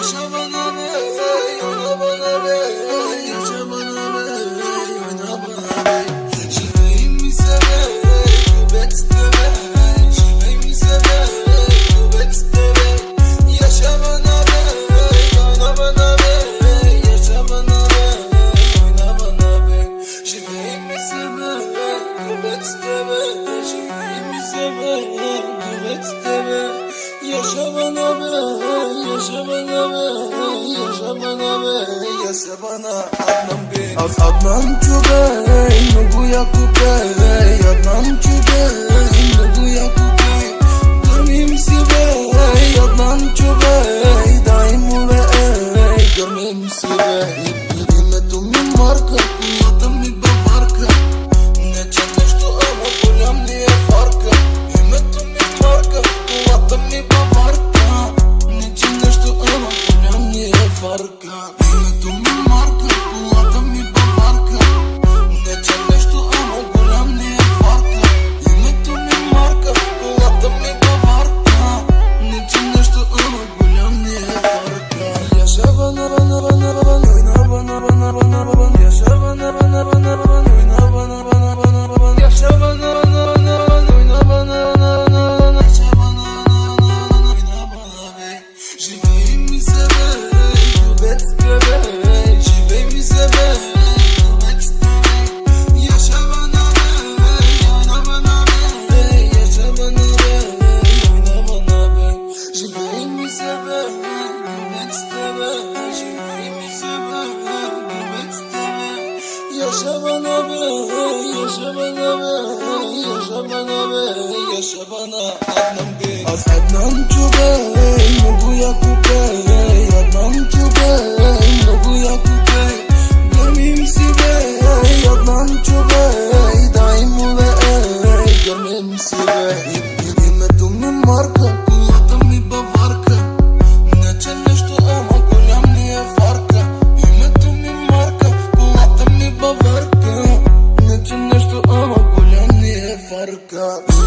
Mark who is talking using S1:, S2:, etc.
S1: Yaşa bana be, oyna bana be, yaşa bana be, oyna bana be. Şifreyimi seve, kübet isteme, şifreyimi seve, kübet isteme. Yaşa bana be, oyna bana be, yaşa bana be, oyna bana be. Şifreyimi seve, kübet isteme, şifreyimi seve, kübet isteme. Yaşa bana be, yaşa bana be, yaşa bana be, yaşa bana Adnan Bey. Adnan Çubey, Nubu Yakup Bey, Adnan Çubey, Nubu Yakup Bey. Görmeyim Sibey, Adnan Çubey, daim ule ey, görmeyim Sibey. Himmetum min marka, kullandım mi bavarka. Ne çenleştu ama bulam niye farkı. Himmetum min marka, kullandım mi bavarka. Ne çenleştu ama bulam niye farkı. Himmetum min marka, kullandım mi bavarka. Ne çenleştu ama bulam niye farkı. Himmetum min marka, kullandım mi bavarka. Ne çenleştu ama bulam niye farkı. Yaşa bana bana bana bana, oyna bana bana bana bana. Yaşa bana bana bana bana, oyna bana bana bana bana. Yaşa bana bana bana bana, oyna bana bana bana. Yaşa bana bana bana, oyna bana be. Şifreyimi seve, kübet isteme, şifreyimi seve, kübet isteme. Yaşa bana be, oyna bana be, yaşa bana be, oyna bana be. Şifreyimi seve, kübet isteme, şifreyimi seve, kübet isteme. Yaşa bana be, yaşa bana be, yaşa bana be, yaşa bana Adnan Bey. Adnan Çubey, Nubu Yakup Bey, Adnan Çubey, Nubu Yakup Bey. Görmeyim Sibey, Adnan Çubey, daim ule ey, görmeyim Sibey. Himmetum min marka, kullandım mi bavarka. Ne çenleştu ama kulam niye farkı. Himmetum min marka, kullandım mi bavarka. Ne çenleştu ama kulam niye farkı.